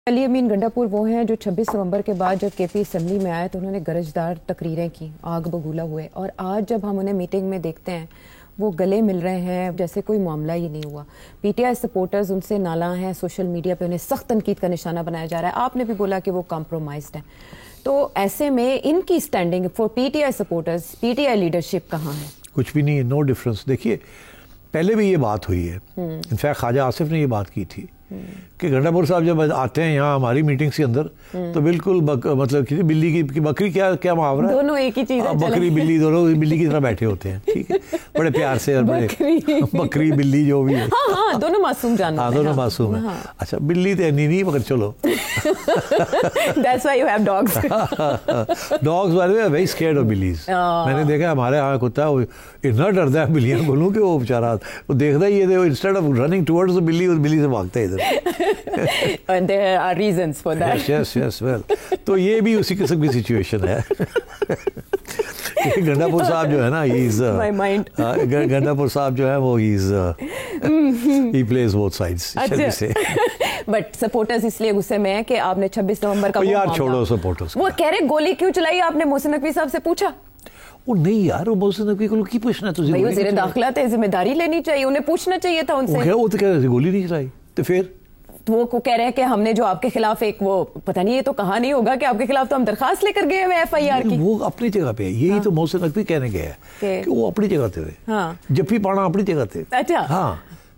علی امین گنڈاپور وہ ہیں جو 26 نومبر کے بعد جب کے پی اسمبلی میں آئے تو انہوں نے گرجدار تقریریں کی، آگ بگولا ہوئے، اور آج جب ہم انہیں میٹنگ میں دیکھتے ہیں وہ گلے مل رہے ہیں جیسے کوئی معاملہ ہی نہیں ہوا۔ پی ٹی آئی سپورٹرز ان سے نالاں ہیں، سوشل میڈیا پہ انہیں سخت تنقید کا نشانہ بنایا جا رہا ہے۔ آپ نے بھی بولا کہ وہ کمپرومائزڈ ہیں، تو ایسے میں ان کی standing for PTI supporters, PTI leadership کہاں ہے؟ کچھ بھی نہیں ہے، نو ڈفرنس۔ دیکھیے پہلے بھی یہ بات ہوئی ہے، انفیکٹ خواجہ آصف نے یہ بات کی تھی کہ گنڈاپور صاحب جب آتے ہیں یہاں ہماری میٹنگز کے اندر تو بالکل مطلب بلی کی بکری کیا محاورہ ہے، دونوں ایک ہی چیز ہے، بکری بلی دونوں بلی کی طرح بیٹھے ہوتے ہیں، ٹھیک ہے، بڑے پیار سے، اور بڑے بکری بلی جو بھی ہے، ہاں دونوں معصوم جانور ہیں، دونوں معصوم ہیں۔ اچھا بلی تو نہیں مگر چلو That's why you have dogs. dogs by the way are very scared of billies. میں نے دیکھا ہمارے یہاں کتا وہ اتنا ڈرتا ہے بلیاں بولوں کہ وہ بیچارہ وہ دیکھتا ہی ہے، انسٹیڈ آف رننگ ٹورڈز بلی اور بلی سے بھاگتا ہے ادھر۔ And there are reasons for that. Yes, well. تو یہ بھی اسی قسم کی سچویشن ہے۔ گنڈاپور صاحب جو ہے نا گنڈاپور صاحب جو ہے وہ he plays both sides۔ But supporters اس لیے غصے میں ہیں کہ آپ نے 26 نومبر کا یار چھوڑو سپورٹرز، وہ کہہ رہے گولی کیوں چلائی آپ نے؟ محسن نقوی صاحب سے پوچھا؟ وہ نہیں یار، وہ محسن نقوی کو کی پوچھنا ہے؟ بھائی وزیر داخلہ تھے، ذمہ داری لینی چاہیے، انہیں پوچھنا چاہیے تھا ان سے۔ وہ تو کہہ رہے تھے گولی نہیں چلائی، تو پھر وہ کو کہہ رہے ہیں کہ ہم نے جو آپ کے خلاف ایک وہ پتہ نہیں، یہ تو کہا نہیں ہوگا کہ آپ کے خلاف تو ہم درخواست لے کر گئے ہوئے ایف آئی آر کی۔ وہ اپنی جگہ پہ ہے، یہی تو محسن نقوی کہنے گیا ہے کہ وہ اپنی جگہ تھے، جفی پانا اپنی جگہ تھے۔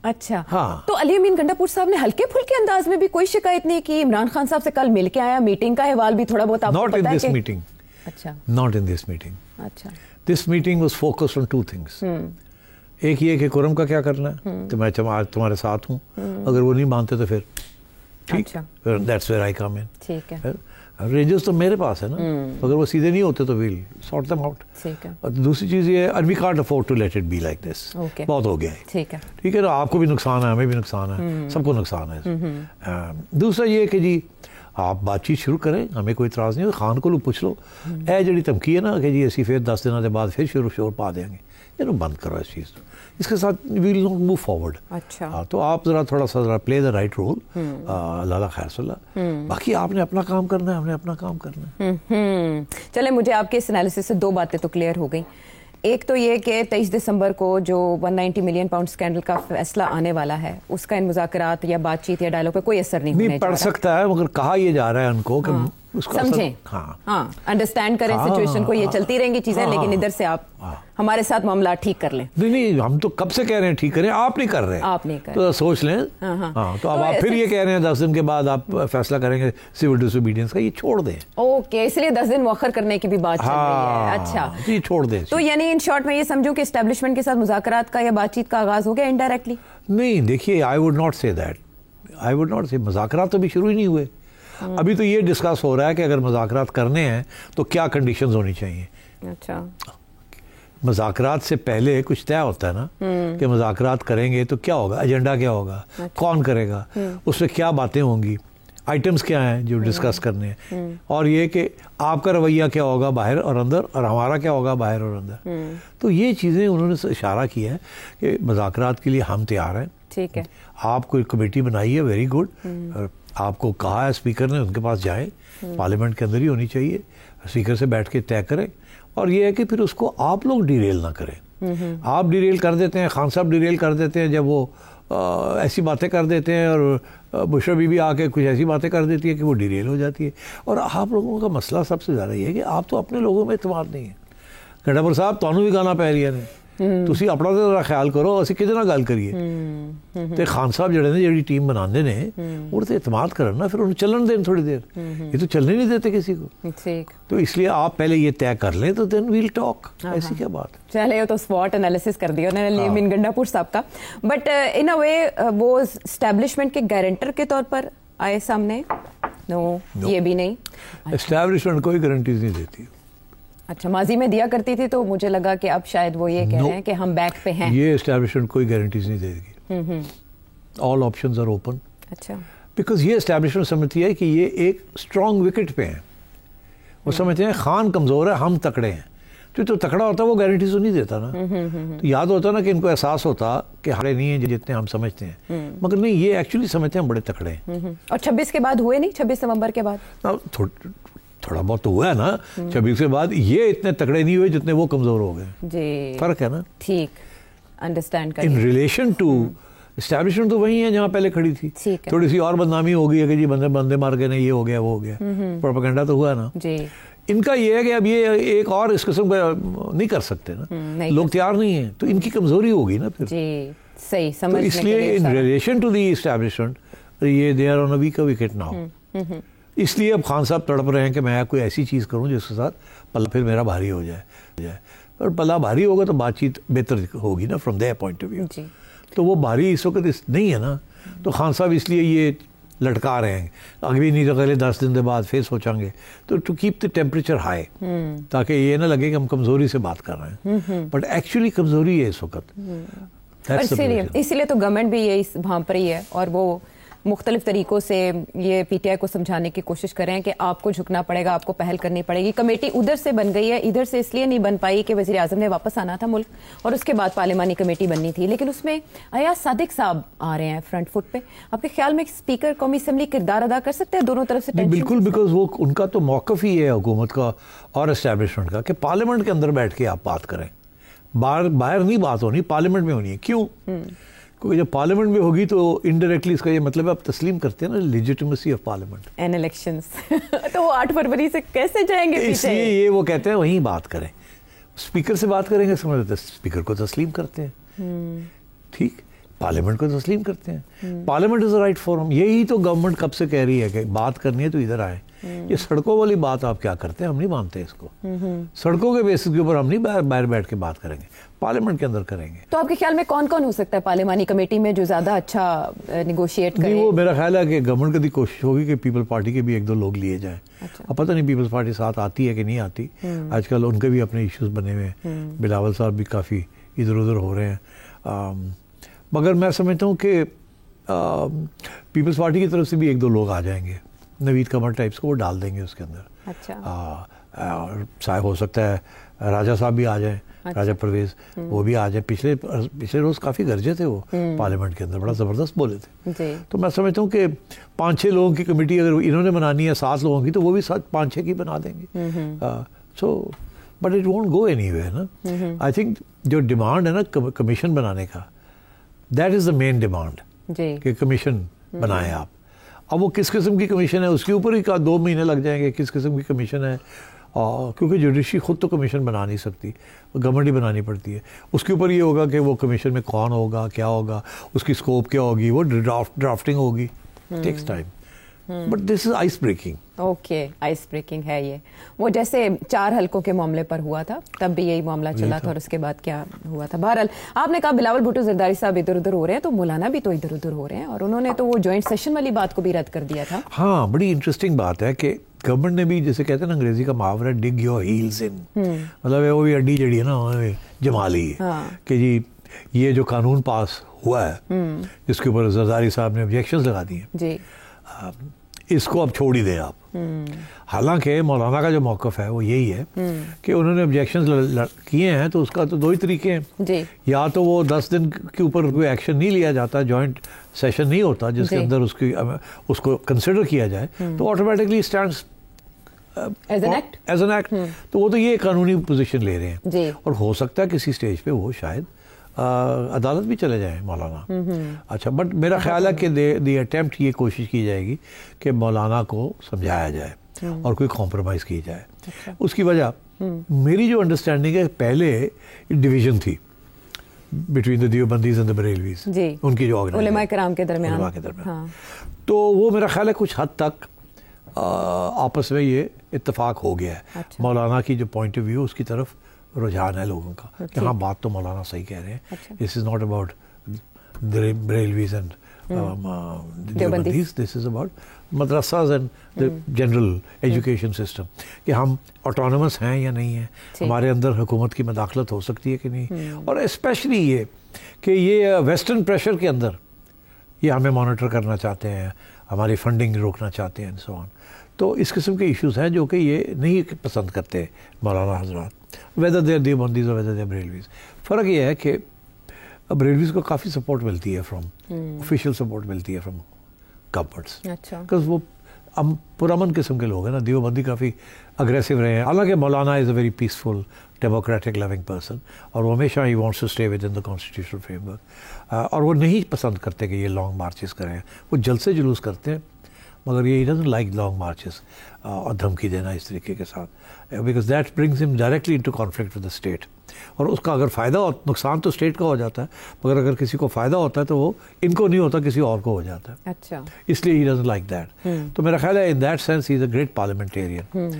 اچھا تو علی امین گنڈاپور صاحب نے ہلکے پھلکے انداز میں بھی کوئی شکایت نہیں کی؟ عمران خان صاحب سے کل مل کے آیا، میٹنگ کا احوال بھی تھوڑا بہت آپ کو پتا ہے کہ Not in this meeting. اچھا Not in this meeting. اچھا This meeting was focused on two things. ایک یہ کہ قرم کا کیا کرنا ہے، تو میں تمہارے ساتھ ہوں، اگر وہ نہیں مانتے تو پھر ٹھیک، that's where I come in. ٹھیک ہے، رینجرز تو میرے پاس ہے نا، اگر وہ سیدھے نہیں ہوتے تو we'll sort them out. اور دوسری چیز یہ ہے and we can't afford to let it be like this. بہت ہو گیا ہے، ٹھیک ہے نا، آپ کو بھی نقصان ہے، ہمیں بھی نقصان ہے، سب کو نقصان ہے۔ دوسرا یہ کہ جی آپ بات چیت شروع کریں، ہمیں کوئی اعتراض نہیں، خان کو پوچھ لو، اے جڑی دھمکی ہے نا کہ جی اسی پھر 10 دنوں کے بعد پھر شور پا دیں گے، یہ بند کرو اس چیز، اس کے ساتھ وی ول ناٹ موو فارورڈ۔ اچھا تو آپ تھوڑا سا پلے دا رائٹ رول، لالا خیر صلی اللہ، باقی آپ نے اپنا کام کرنا ہے، ہم نے اپنا کام کرنا ہے۔ چلیں مجھے آپ کے اس انالیسس سے دو باتیں تو کلیئر ہو گئیں۔ ایک تو یہ کہ 23 دسمبر کو جو 190 ملین پاؤنڈ اسکینڈل کا فیصلہ آنے والا ہے، اس کا ان مذاکرات یا بات چیت یا ڈائلاگ پہ کوئی اثر نہیں ہونے پڑ سکتا ہے، مگر کہا یہ جا رہا ہے ان کو کہ سمجھیں، ہاں انڈرسٹینڈ کریں سچویشن کو، یہ چلتی رہیں گی چیزیں، لیکن ادھر سے آپ ہمارے ساتھ معاملات ٹھیک کر لیں۔ نہیں ہم تو کب سے کہہ رہے ہیں ٹھیک کریں، آپ نہیں کر رہے، آپ نہیں کر تو سوچ لیں۔ ہاں تو اب آپ پھر یہ کہہ رہے ہیں 10 دن کے بعد آپ فیصلہ کریں گے سول ڈس اوبیڈینس کا، یہ چھوڑ دیں۔ اوکے، اس لیے 10 دن مؤخر کرنے کی بھی بات چل رہی ہے۔ اچھا یہ چھوڑ دیں۔ تو یعنی ان شارٹ میں یہ سمجھوں کہ اسٹیبلشمنٹ کے ساتھ مذاکرات کا یا بات چیت کا آغاز ہو گیا انڈائریکٹلی؟ نہیں دیکھیے، آئی ووڈ ناٹ سے دیٹ، آئی ووڈ ناٹ سے، مذاکرات تو بھی شروع ہی نہیں ہوئے، ابھی تو یہ ڈسکس ہو رہا ہے کہ اگر مذاکرات کرنے ہیں تو کیا کنڈیشنز ہونی چاہیے۔ اچھا مذاکرات سے پہلے کچھ طے ہوتا ہے نا کہ مذاکرات کریں گے تو کیا ہوگا، ایجنڈا کیا ہوگا، کون کرے گا، اس میں کیا باتیں ہوں گی، آئٹمز کیا ہیں جو ڈسکس کرنے ہیں، اور یہ کہ آپ کا رویہ کیا ہوگا باہر اور اندر، اور ہمارا کیا ہوگا باہر اور اندر۔ تو یہ چیزیں انہوں نے اشارہ کیا ہے کہ مذاکرات کے لیے ہم تیار ہیں۔ ٹھیک ہے، آپ کو ایک کمیٹی بنائی ہے، ویری گڈ، آپ کو کہا ہے اسپیکر نے ان کے پاس جائیں، پارلیمنٹ کے اندر ہی ہونی چاہیے، اسپیکر سے بیٹھ کے طے کریں، اور یہ ہے کہ پھر اس کو آپ لوگ ڈیریل نہ کریں۔ آپ ڈیریل کر دیتے ہیں، خان صاحب ڈیریل کر دیتے ہیں، جب وہ ایسی باتیں کر دیتے ہیں، اور بشرا بی بی آ کے کچھ ایسی باتیں کر دیتی ہے کہ وہ ڈیریل ہو جاتی ہے۔ اور آپ لوگوں کا مسئلہ سب سے زیادہ یہ ہے کہ آپ تو اپنے لوگوں میں اعتماد نہیں ہے۔ گنڈاپور صاحب تانوں بھی گانا پی رہی نے، تسی اپنا تو ذرا خیال کرو، اسی کدے نال گل کریے۔ تے خان صاحب جڑے نے جڑی ٹیم بناندے نے وہ تے اعتماد کرن نا، پھر انہوں چلن دین تھوڑی دیر، یہ تو چلنے نہیں دیتے کسی کو۔ تو اس لیے آپ پہلے یہ طے کر لیں تو دین ویل ٹاک، ایسی کیا بات۔ چلے تو سپوٹ انالیسس کر دیا انہوں نے علی امین گنڈاپور صاحب کا، بٹ ان اے وے وہ اسٹیبلشمنٹ کے گارنٹر کے طور پر آئے سامنے؟ نو، یہ بھی نہیں، اسٹیبلشمنٹ کوئی گارنٹیز نہیں دیتی۔ اچھا ماضی میں دیا کرتی تھی، تو مجھے لگا کہ اب شاید وہ یہ کہہ رہے ہیں کہ ہم بیک پہ ہیں۔ یہ اسٹیبلشمنٹ کوئی گارنٹیز نہیں دے گی، آل آپشنز آر اوپن۔ اچھا، بیکاز یہ اسٹیبلشمنٹ سمجھتی ہے کہ یہ ایک اسٹرانگ وکٹ پہ ہیں، وہ سمجھتے ہیں خان کمزور ہے، ہم تکڑے ہیں، جو تکڑا ہوتا ہے وہ گارنٹی تو نہیں دیتا نا. تو یاد ہوتا نا کہ ان کو احساس ہوتا کہ ہمارے نہیں ہیں جتنے ہم سمجھتے ہیں, مگر نہیں, یہ ایکچولی سمجھتے ہیں ہم بڑے تکڑے ہیں. اور 26 کے بعد ہوئے نہیں, 26 نومبر کے بعد تھوڑا بہت تو ہوا ہے نا. 26 کے بعد یہ اتنے تکڑے نہیں ہوئے جتنے وہ کمزور ہو گئے. جی فرق ہے نا. ٹھیک, انڈرسٹینڈ کر. ان ریلیشن ٹو اسٹیبلشمنٹ تو وہی ہے جہاں پہلے کھڑی تھی. تھوڑی سی اور بدنامی ہو گئی ہے کہ جی بندے مار گئے, یہ ہو گیا وہ ہو گیا, پروپیگنڈا تو ہوا نا. جی ان کا یہ ہے کہ اب یہ ایک اور اس قسم کا نہیں کر سکتے نا, لوگ تیار نہیں ہیں, تو ان کی کمزوری ہوگی نا پھر. جی صحیح سمجھ. اس لیے in relation to the establishment یہ they are on a weak wicket now. اس لیے اب خان صاحب تڑپ رہے ہیں کہ میں کوئی ایسی چیز کروں جس کے ساتھ پلہ پھر میرا بھاری ہو جائے. اور پلہ بھاری ہوگا تو بات چیت بہتر ہوگی نا from their point of view. تو وہ بھاری اس وقت نہیں ہے نا, تو خان صاحب اس لیے یہ لٹکا رہے ہیں. اگلی نہیں تو اگلے 10 دن کے بعد پھر سوچیں گے, تو to keep the temperature high, تاکہ یہ نہ لگے کہ ہم کمزوری سے بات کر رہے ہیں, بٹ ایکچولی کمزوری ہے اس وقت. اسی لیے تو گورنمنٹ بھی یہ بھانپ رہی ہے, اور وہ مختلف طریقوں سے یہ پی ٹی آئی کو سمجھانے کی کوشش کر رہے ہیں کہ آپ کو جھکنا پڑے گا, آپ کو پہل کرنی پڑے گی. کمیٹی ادھر سے بن گئی ہے, ادھر سے اس لیے نہیں بن پائی کہ وزیر اعظم نے واپس آنا تھا ملک, اور اس کے بعد پارلیمانی کمیٹی بننی تھی, لیکن اس میں ایاز صادق صاحب آ رہے ہیں فرنٹ فٹ پہ. آپ کے خیال میں اسپیکر قومی اسمبلی کردار ادا کر سکتے ہیں دونوں طرف سے؟ بالکل, بیکاز وہ ان کا تو موقف ہی ہے حکومت کا اور اسٹیبلشمنٹ کا کہ پارلیمنٹ کے اندر بیٹھ کے آپ بات کریں. باہر نہیں بات ہونی, پارلیمنٹ میں ہونی ہے. کیوں؟ کیونکہ جب پارلیمنٹ میں ہوگی تو انڈائریکٹلی اس کا یہ مطلب ہے آپ تسلیم کرتے ہیں نا legitimacy of parliament and elections. تو وہ 8 فروری سے کیسے جائیں گے؟ اس لیے یہ وہ کہتے ہیں وہیں بات کریں. اسپیکر سے بات کریں گے, سمجھتے اسپیکر کو تسلیم کرتے ہیں. ٹھیک, پارلیمنٹ کو تسلیم کرتے ہیں. Parliament is a right forum. یہی تو گورنمنٹ کب سے کہہ رہی ہے کہ بات کرنی ہے تو ادھر آئیں. یہ سڑکوں والی بات آپ کیا کرتے ہیں, ہم نہیں مانتے اس کو. سڑکوں کے بیسس کے اوپر ہم نہیں باہر بیٹھ کے بات کریں گے, پارلیمنٹ کے اندر کریں گے. تو آپ کے خیال میں کون کون ہو سکتا ہے پارلیمانی کمیٹی میں جو زیادہ اچھا نیگوشیٹ کرے؟ وہ میرا خیال ہے کہ گورنمنٹ کی کوشش ہوگی کہ پیپل پارٹی کے بھی 1-2 لوگ لیے جائیں. اب پتہ نہیں پیپلز پارٹی ساتھ آتی ہے کہ نہیں آتی. آج کل ان کے بھی اپنے ایشوز بنے ہوئے ہیں. بلاول صاحب بھی کافی ادھر ادھر ہو رہے ہیں, مگر میں سمجھتا ہوں کہ پیپلز پارٹی کی طرف سے بھی 1-2 لوگ آ جائیں گے. نوید قمر ٹائپس کو وہ ڈال دیں گے اس کے اندر. اچھا, ہو سکتا ہے راجہ صاحب بھی آ جائیں, راجہ پرویز وہ بھی آ جائیں. پچھلے روز کافی گرجے تھے وہ پارلیمنٹ کے اندر, بڑا زبردست بولے تھے. تو میں سمجھتا ہوں کہ 5-6 لوگوں کی کمیٹی اگر انہوں نے بنانی ہے 7 لوگوں کی, تو وہ بھی 5-6 کی بنا دیں گے. So but it won't go anyway نا. آئی تھنک جو ڈیمانڈ ہے نا کمیشن بنانے کا, that is the main demand کہ کمیشن بنائیں آپ. اب وہ کس قسم کی کمیشن ہے اس کے اوپر ہی 2 مہینے لگ جائیں گے, کس قسم کی کمیشن ہے, کیونکہ جوڈیشری خود تو کمیشن بنا نہیں سکتی, گورنمنٹ ہی بنانی پڑتی ہے. اس کے اوپر یہ ہوگا کہ وہ کمیشن میں کون ہوگا, کیا ہوگا, اس کی اسکوپ کیا ہوگی, وہ ڈرافٹنگ ہوگی. Takes time, but this is ice breaking. Okay, ice breaking ہے یہ. وہ جیسے 4 حلقوں کے معاملے پر ہوا تھا تب بھی یہی معاملہ چلا تھا, اور اس کے بعد کیا ہوا تھا. بہرحال آپ نے کہا بلاول بھٹو زرداری صاحب ادھر ادھر ہو رہے ہیں, تو مولانا بھی تو ادھر ادھر ہو رہے ہیں, اور انہوں نے تو وہ جوائنٹ سیشن والی بات کو بھی رد کر دیا تھا. ہاں, بڑی انٹرسٹنگ بات ہے کہ گورنمنٹ نے بھی, جیسے کہتے ہیں نا انگریزی کا محاورہ ڈگ یور ہیلز ان, مطلب وہ بھی اڈی جڑی ہے نا جما لی کہ جی یہ جو قانون پاس ہوا ہے جس کے اوپر زرداری صاحب نے آبجیکشنز لگا دی ہیں, اس کو اب چھوڑ ہی دیں آپ. حالانکہ مولانا کا جو موقف ہے وہ یہی ہے کہ انہوں نے آبجیکشنز کیے ہیں, تو اس کا تو 2 ہی طریقے ہیں. یا تو وہ 10 دن کے اوپر کوئی ایکشن نہیں لیا جاتا, جوائنٹ سیشن نہیں ہوتا جس کے اندر اس کو کنسیڈر کیا جائے, تو automatically stands as an act. تو وہ تو یہ قانونی پوزیشن لے رہے ہیں, اور ہو سکتا ہے کسی سٹیج پہ وہ شاید عدالت بھی چلے جائیں مولانا. اچھا, بٹ میرا خیال ہے کہ دی اٹیمپٹ یہ کوشش کی جائے گی کہ مولانا کو سمجھایا جائے اور کوئی کمپرومائز کی جائے. اس کی وجہ میری جو انڈرسٹینڈنگ ہے, پہلے ڈویژن تھی between the دیوبندیز and the Barelvis, ان کی جو علماء کرام کے درمیان, تو وہ میرا خیال ہے کچھ حد تک آپس میں یہ اتفاق ہو گیا ہے. مولانا کی جو پوائنٹ آف ویو اس کی طرف رجحان ہے لوگوں کا کہ ہاں بات تو مولانا صحیح کہہ رہے ہیں. This is not about Barelvis and Deobandis, this is about madrasas and general education system, کہ ہم آٹونومس ہیں یا نہیں ہیں, ہمارے اندر حکومت کی مداخلت ہو سکتی ہے کہ نہیں. اور اسپیشلی یہ کہ یہ ویسٹرن پریشر کے اندر یہ ہمیں مانیٹر کرنا چاہتے ہیں, ہماری فنڈنگ روکنا چاہتے ہیں, سو آن. تو اس قسم کے ایشوز ہیں جو کہ یہ نہیں پسند کرتے مولانا حضرات، ویدر دے دیوبندیز اور ویدر دے بریلویز. فرق یہ ہے کہ بریلویز کو کافی سپورٹ ملتی ہے فرام آفیشیل سپورٹ ملتی ہے فرام گورنمنٹس. اچھا. بیکاز وہ پرامن قسم کے لوگ ہیں نا. دیوبندی کافی اگریسو رہے ہیں، حالانکہ مولانا is a very peaceful democratic loving person, اور وہ ہمیشہ ہی wants to stay within the constitutional framework, اور وہ نہیں پسند کرتے کہ یہ لانگ مارچز کریں. وہ جلسے جلوس کرتے ہیں مگر یہ ڈزنٹ لائک لانگ مارچز اور دھمکی دینا اس طریقے کے ساتھ، بیکاز دیٹ برنگز ہم directly into conflict with the state. اور اس کا اگر فائدہ ہو، نقصان تو اسٹیٹ کا ہو جاتا ہے، مگر اگر کسی کو فائدہ ہوتا ہے تو وہ ان کو نہیں ہوتا، کسی اور کو ہو جاتا ہے. اچھا. اس لیے ہی ڈزنٹ لائک دیٹ. تو میرا خیال ہے in that sense he is a great parliamentarian.